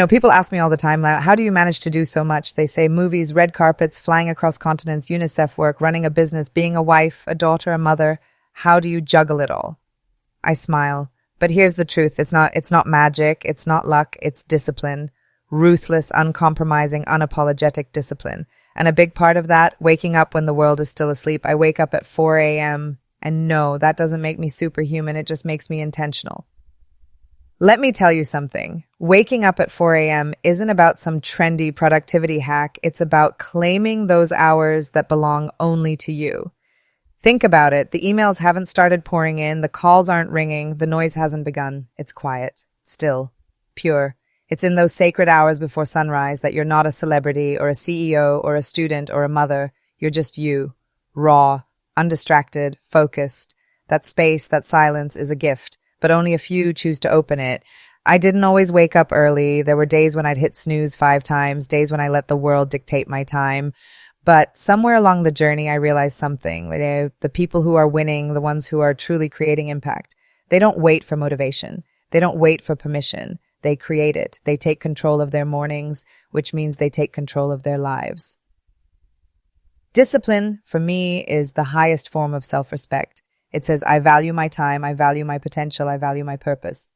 People ask me all the time, like, how do you manage to do so much? They say movies, red carpets, flying across continents, UNICEF work, running a business, being a wife, a daughter, a mother. How do you juggle it all? I smile. But here's the truth. It's not magic. It's not luck. It's discipline. Ruthless, uncompromising, unapologetic discipline. And a big part of that, waking up when the world is still asleep. I wake up at 4 a.m. And no, that doesn't make me superhuman. It just makes me intentional. Let me tell you something. Waking up at 4 a.m. isn't about some trendy productivity hack. It's about claiming those hours that belong only to you. Think about it. The emails haven't started pouring in. The calls aren't ringing. The noise hasn't begun. It's quiet, still, pure. It's in those sacred hours before sunrise that you're not a celebrity or a CEO or a student or a mother. You're just you, raw, undistracted, focused. That space, that silence is a gift, but only a few choose to open it. I didn't always wake up early. There were days when I'd hit snooze 5 times, days when I let the world dictate my time. But somewhere along the journey, I realized something. The people who are winning, the ones who are truly creating impact, they don't wait for motivation. They don't wait for permission. They create it. They take control of their mornings, which means they take control of their lives. Discipline, for me, is the highest form of self-respect. It says, I value my time, I value my potential, I value my purpose.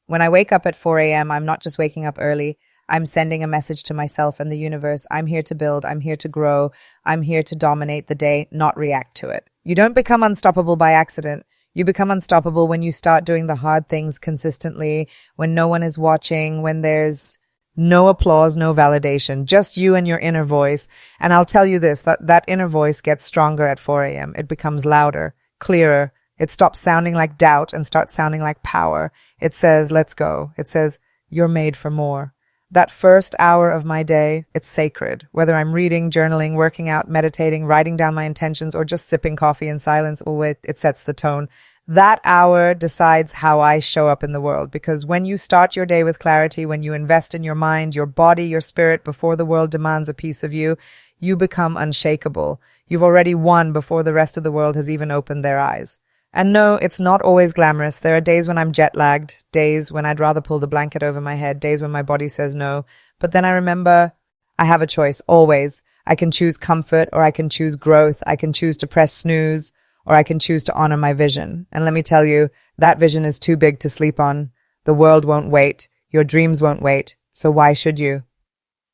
When I wake up at 4 a.m., I'm not just waking up early. I'm sending a message to myself and the universe. I'm here to build. I'm here to grow. I'm here to dominate the day, not react to it. You don't become unstoppable by accident. You become unstoppable when you start doing the hard things consistently, when no one is watching, when there's no applause, no validation, just you and your inner voice. And I'll tell you this, that inner voice gets stronger at 4 a.m. It becomes louder, clearer. It stops sounding like doubt and starts sounding like power. It says, let's go. It says, you're made for more. That first hour of my day, it's sacred. Whether I'm reading, journaling, working out, meditating, writing down my intentions, or just sipping coffee in silence, it sets the tone. That hour decides how I show up in the world, because when you start your day with clarity, when you invest in your mind, your body, your spirit before the world demands a piece of you, you become unshakable. You've already won before the rest of the world has even opened their eyes. And no, it's not always glamorous. There are days when I'm jet-lagged, days when I'd rather pull the blanket over my head, days when my body says no. But then I remember I have a choice, always. I can choose comfort, or I can choose growth. I can choose to press snooze, or I can choose to honor my vision. And let me tell you, that vision is too big to sleep on. The world won't wait. Your dreams won't wait. So why should you?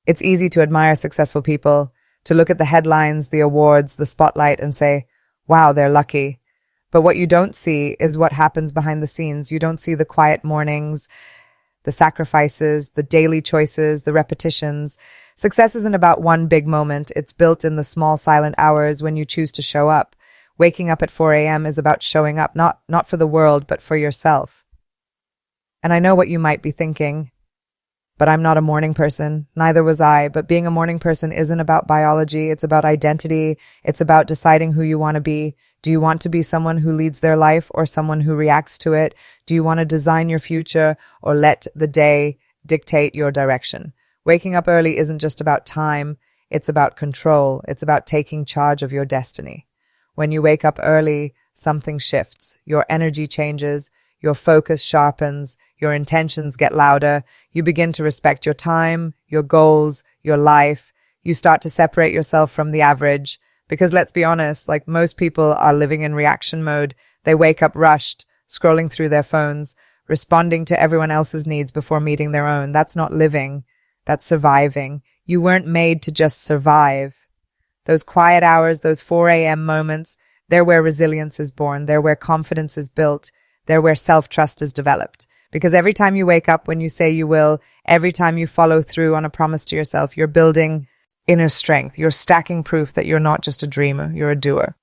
It's easy to admire successful people, to look at the headlines, the awards, the spotlight, and say, wow, they're lucky. But what you don't see is what happens behind the scenes. You don't see the quiet mornings, the sacrifices, the daily choices, the repetitions. Success isn't about one big moment. It's built in the small silent hours when you choose to show up. Waking up at 4 a.m. is about showing up, not for the world, but for yourself. And I know what you might be thinking, but I'm not a morning person. Neither was I. But being a morning person isn't about biology. It's about identity. It's about deciding who you want to be. Do you want to be someone who leads their life or someone who reacts to it? Do you want to design your future or let the day dictate your direction? Waking up early isn't just about time. It's about control. It's about taking charge of your destiny. When you wake up early, something shifts. Your energy changes. Your focus sharpens. Your intentions get louder. You begin to respect your time, your goals, your life. You start to separate yourself from the average. Because let's be honest, like most people are living in reaction mode. They wake up rushed, scrolling through their phones, responding to everyone else's needs before meeting their own. That's not living. That's surviving. You weren't made to just survive. Those quiet hours, those 4 a.m. moments, they're where resilience is born. They're where confidence is built. They're where self-trust is developed. Because every time you wake up when you say you will, every time you follow through on a promise to yourself, you're building inner strength. You're stacking proof that you're not just a dreamer, you're a doer.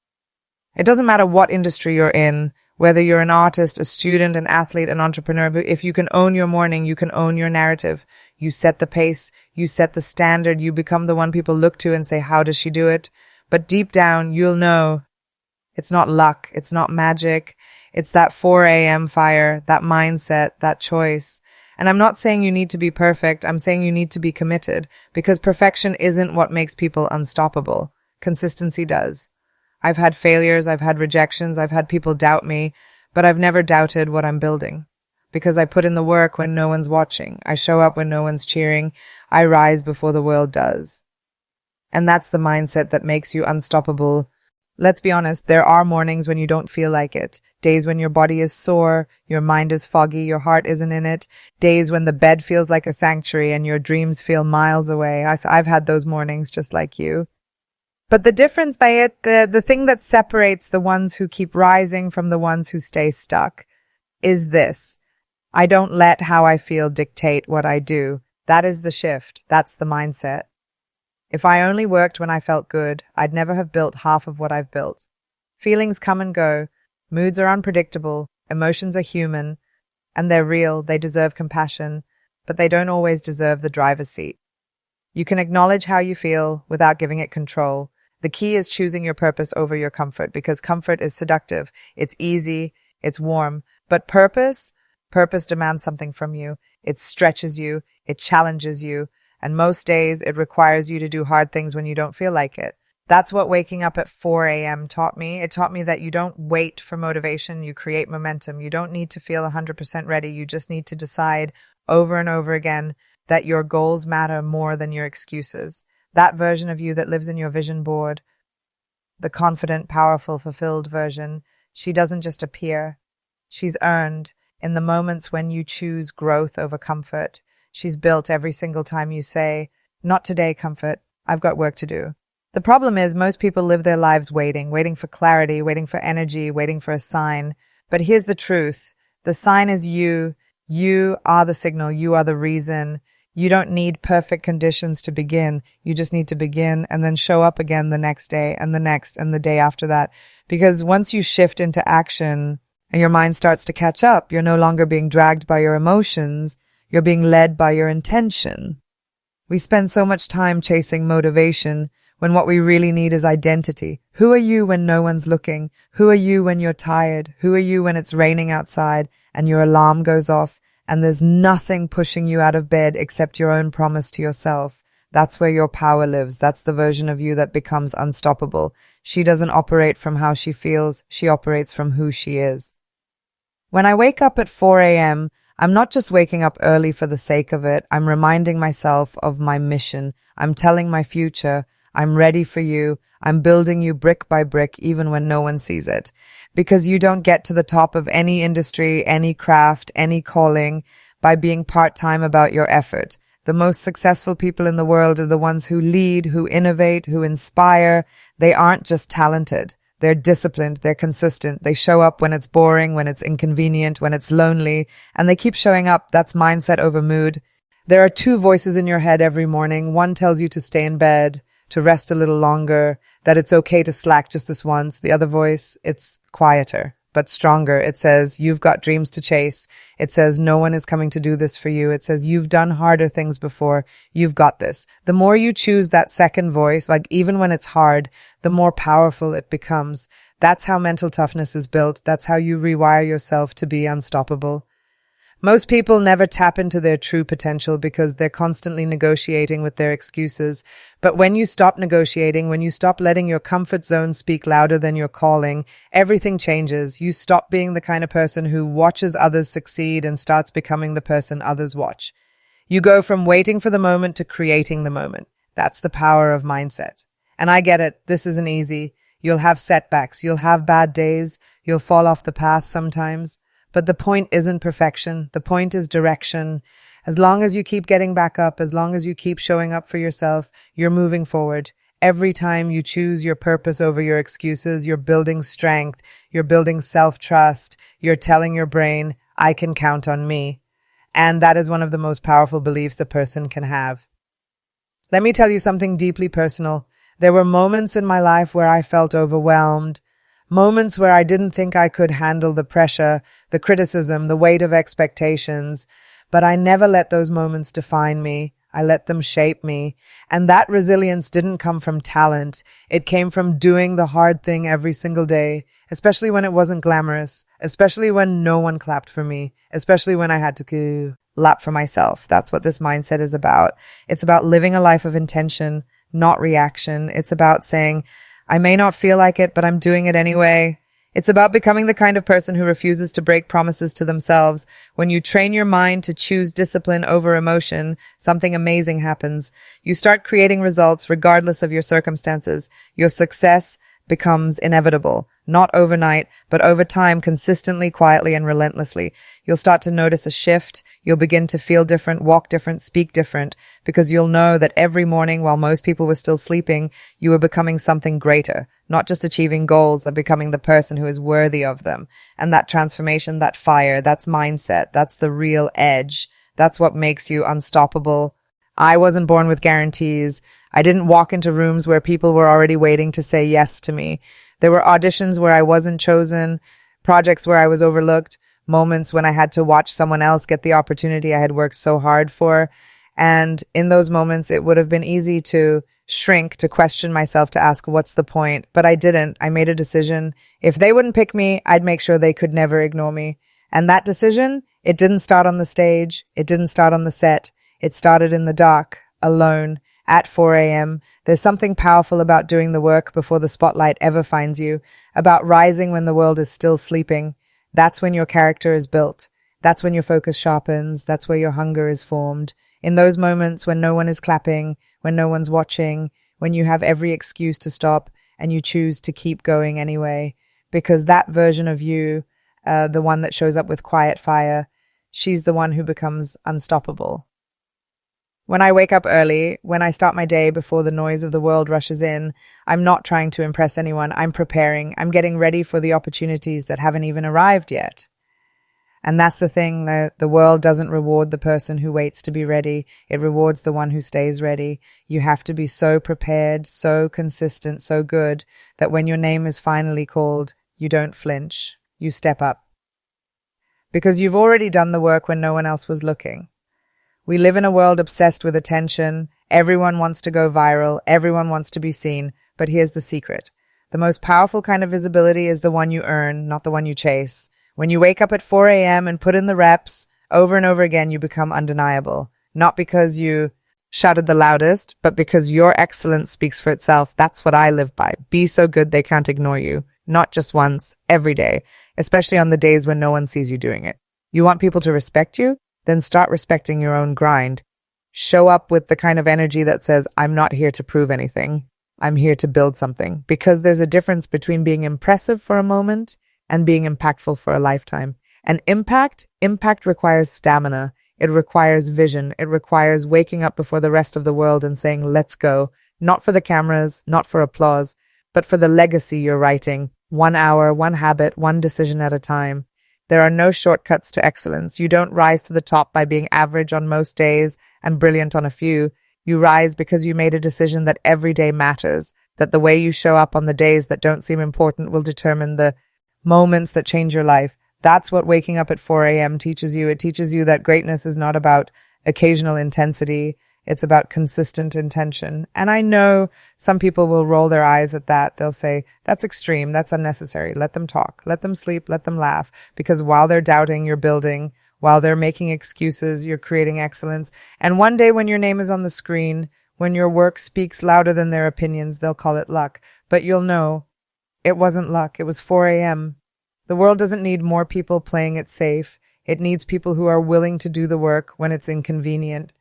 It doesn't matter what industry you're in, whether you're an artist, a student, an athlete, an entrepreneur, but if you can own your morning, you can own your narrative. You set the pace, you set the standard, you become the one people look to and say, how does she do it? But deep down, you'll know it's not luck, it's not magic, it's that 4 a.m. fire, that mindset, that choice. And I'm not saying you need to be perfect. I'm saying you need to be committed, because perfection isn't what makes people unstoppable. Consistency does. I've had failures, I've had rejections, I've had people doubt me, but I've never doubted what I'm building. because I put in the work when no one's watching. I show up when no one's cheering. I rise before the world does. And that's the mindset that makes you unstoppable. Let's be honest, there are mornings when you don't feel like it. Days when your body is sore, your mind is foggy, your heart isn't in it. Days when the bed feels like a sanctuary and your dreams feel miles away. I've had those mornings just like you. But the difference, the thing that separates the ones who keep rising from the ones who stay stuck is this. I don't let how I feel dictate what I do. That is the shift. That's the mindset. If I only worked when I felt good, I'd never have built half of what I've built. Feelings come and go. Moods are unpredictable. Emotions are human. And they're real. They deserve compassion. But they don't always deserve the driver's seat. You can acknowledge how you feel without giving it control. The key is choosing your purpose over your comfort, because comfort is seductive. It's easy. It's warm. But purpose demands something from you. It stretches you. It challenges you. And most days, it requires you to do hard things when you don't feel like it. That's what waking up at 4 a.m. taught me. It taught me that you don't wait for motivation, you create momentum. You don't need to feel 100% ready. You just need to decide over and over again that your goals matter more than your excuses. That version of you that lives in your vision board, the confident, powerful, fulfilled version, she doesn't just appear. She's earned in the moments when you choose growth over comfort. She's built every single time you say, "Not today, comfort. I've got work to do." The problem is most people live their lives waiting for clarity, waiting for energy, waiting for a sign. But here's the truth. The sign is you. You are the signal. You are the reason. You don't need perfect conditions to begin. You just need to begin and then show up again the next day and the next and the day after that. Because once you shift into action and your mind starts to catch up, you're no longer being dragged by your emotions. You're being led by your intention. We spend so much time chasing motivation when what we really need is identity. Who are you when no one's looking? Who are you when you're tired? Who are you when it's raining outside and your alarm goes off and there's nothing pushing you out of bed except your own promise to yourself? That's where your power lives. That's the version of you that becomes unstoppable. She doesn't operate from how she feels. She operates from who she is. When I wake up at 4 a.m., I'm not just waking up early for the sake of it. I'm reminding myself of my mission. I'm telling my future, I'm ready for you. I'm building you brick by brick, even when no one sees it. Because you don't get to the top of any industry, any craft, any calling by being part-time about your effort. The most successful people in the world are the ones who lead, who innovate, who inspire. They aren't just talented. They're disciplined, they're consistent, they show up when it's boring, when it's inconvenient, when it's lonely, and they keep showing up. That's mindset over mood. There are two voices in your head every morning. One tells you to stay in bed, to rest a little longer, that it's okay to slack just this once. The other voice, it's quieter, but stronger. It says, you've got dreams to chase. It says, no one is coming to do this for you. It says, you've done harder things before. You've got this. The more you choose that second voice, like even when it's hard, the more powerful it becomes. That's how mental toughness is built. That's how you rewire yourself to be unstoppable. Most people never tap into their true potential because they're constantly negotiating with their excuses. But when you stop negotiating, when you stop letting your comfort zone speak louder than your calling, everything changes. You stop being the kind of person who watches others succeed and starts becoming the person others watch. You go from waiting for the moment to creating the moment. That's the power of mindset. And I get it. This isn't easy. You'll have setbacks. You'll have bad days. You'll fall off the path sometimes. But the point isn't perfection. The point is direction. As long as you keep getting back up, as long as you keep showing up for yourself, you're moving forward. Every time you choose your purpose over your excuses, you're building strength, you're building self-trust, you're telling your brain, I can count on me. And that is one of the most powerful beliefs a person can have. Let me tell you something deeply personal. There were moments in my life where I felt overwhelmed. Moments where I didn't think I could handle the pressure, the criticism, the weight of expectations, but I never let those moments define me. I let them shape me. And that resilience didn't come from talent. It came from doing the hard thing every single day, especially when it wasn't glamorous, especially when no one clapped for me, especially when I had to clap for myself. That's what this mindset is about. It's about living a life of intention, not reaction. It's about saying, I may not feel like it, but I'm doing it anyway. It's about becoming the kind of person who refuses to break promises to themselves. When you train your mind to choose discipline over emotion, something amazing happens. You start creating results regardless of your circumstances. Your success becomes inevitable, not overnight, but over time, consistently, quietly, and relentlessly. You'll start to notice a shift. You'll begin to feel different, walk different, speak different, because you'll know that every morning while most people were still sleeping, you were becoming something greater, not just achieving goals, but becoming the person who is worthy of them. And that transformation, that fire, that's mindset, that's the real edge. That's what makes you unstoppable. I wasn't born with guarantees. I didn't walk into rooms where people were already waiting to say yes to me. There were auditions where I wasn't chosen, projects where I was overlooked, moments when I had to watch someone else get the opportunity I had worked so hard for. And in those moments, it would have been easy to shrink, to question myself, to ask, what's the point? But I didn't. I made a decision. If they wouldn't pick me, I'd make sure they could never ignore me. And that decision, it didn't start on the stage. It didn't start on the set. It started in the dark, alone, at 4 a.m. There's something powerful about doing the work before the spotlight ever finds you, about rising when the world is still sleeping. That's when your character is built. That's when your focus sharpens. That's where your hunger is formed. In those moments when no one is clapping, when no one's watching, when you have every excuse to stop and you choose to keep going anyway. Because that version of you, the one that shows up with quiet fire, she's the one who becomes unstoppable. When I wake up early, when I start my day before the noise of the world rushes in, I'm not trying to impress anyone. I'm preparing. I'm getting ready for the opportunities that haven't even arrived yet. And that's the thing, the world doesn't reward the person who waits to be ready. It rewards the one who stays ready. You have to be so prepared, so consistent, so good that when your name is finally called, you don't flinch. You step up. Because you've already done the work when no one else was looking. We live in a world obsessed with attention. Everyone wants to go viral. Everyone wants to be seen. But here's the secret. The most powerful kind of visibility is the one you earn, not the one you chase. When you wake up at 4 a.m. and put in the reps, over and over again, you become undeniable. Not because you shouted the loudest, but because your excellence speaks for itself. That's what I live by. Be so good they can't ignore you. Not just once, every day, especially on the days when no one sees you doing it. You want people to respect you? Then start respecting your own grind. Show up with the kind of energy that says, I'm not here to prove anything. I'm here to build something. Because there's a difference between being impressive for a moment and being impactful for a lifetime. And impact requires stamina. It requires vision. It requires waking up before the rest of the world and saying, let's go. Not for the cameras, not for applause, but for the legacy you're writing. 1 hour, one habit, one decision at a time. There are no shortcuts to excellence. You don't rise to the top by being average on most days and brilliant on a few. You rise because you made a decision that every day matters, that the way you show up on the days that don't seem important will determine the moments that change your life. That's what waking up at 4 a.m. teaches you. It teaches you that greatness is not about occasional intensity. It's about consistent intention. And I know some people will roll their eyes at that. They'll say, that's extreme. That's unnecessary. Let them talk. Let them sleep. Let them laugh. Because while they're doubting, you're building. While they're making excuses, you're creating excellence. And one day when your name is on the screen, when your work speaks louder than their opinions, they'll call it luck. But you'll know it wasn't luck. It was 4 a.m. The world doesn't need more people playing it safe. It needs people who are willing to do the work when it's inconvenient,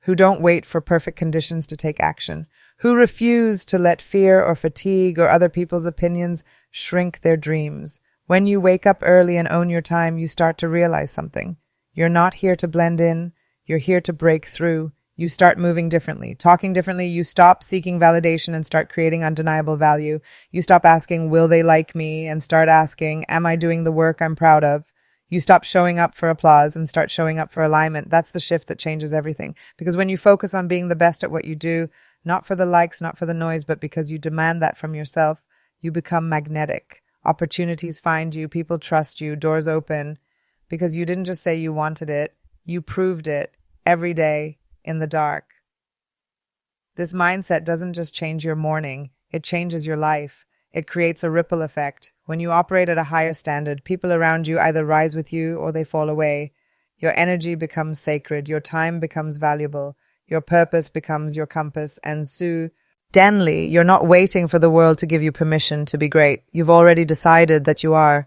who don't wait for perfect conditions to take action, who refuse to let fear or fatigue or other people's opinions shrink their dreams. When you wake up early and own your time, you start to realize something. You're not here to blend in. You're here to break through. You start moving differently, talking differently. You stop seeking validation and start creating undeniable value. You stop asking, will they like me? And start asking, am I doing the work I'm proud of? You stop showing up for applause and start showing up for alignment. That's the shift that changes everything. Because when you focus on being the best at what you do, not for the likes, not for the noise, but because you demand that from yourself, you become magnetic. Opportunities find you, people trust you, doors open. Because you didn't just say you wanted it, you proved it every day in the dark. This mindset doesn't just change your morning, it changes your life. It creates a ripple effect. When you operate at a higher standard, people around you either rise with you or they fall away. Your energy becomes sacred. Your time becomes valuable. Your purpose becomes your compass. And Denley, you're not waiting for the world to give you permission to be great. You've already decided that you are.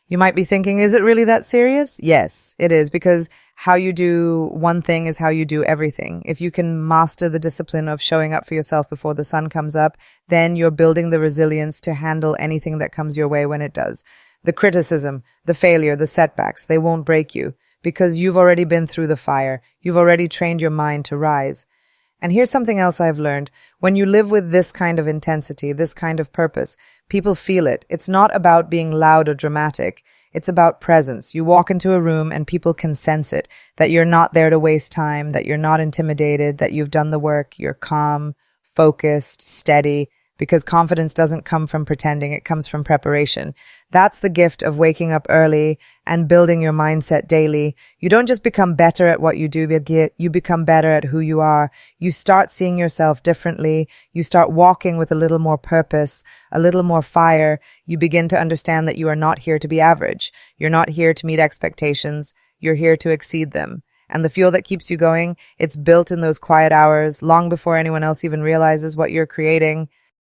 You might be thinking, is it really that serious? Yes, it is, because how you do one thing is how you do everything. If you can master the discipline of showing up for yourself before the sun comes up, then you're building the resilience to handle anything that comes your way when it does. The criticism, the failure, the setbacks, they won't break you because you've already been through the fire. You've already trained your mind to rise. And here's something else I've learned. When you live with this kind of intensity, this kind of purpose, people feel it. It's not about being loud or dramatic. It's about presence. You walk into a room and people can sense it, that you're not there to waste time, that you're not intimidated, that you've done the work, you're calm, focused, steady, because confidence doesn't come from pretending, it comes from preparation. That's the gift of waking up early and building your mindset daily. You don't just become better at what you do, you become better at who you are. You start seeing yourself differently. You start walking with a little more purpose, a little more fire. You begin to understand that you are not here to be average. You're not here to meet expectations. You're here to exceed them. And the fuel that keeps you going, it's built in those quiet hours, long before anyone else even realizes what you're creating.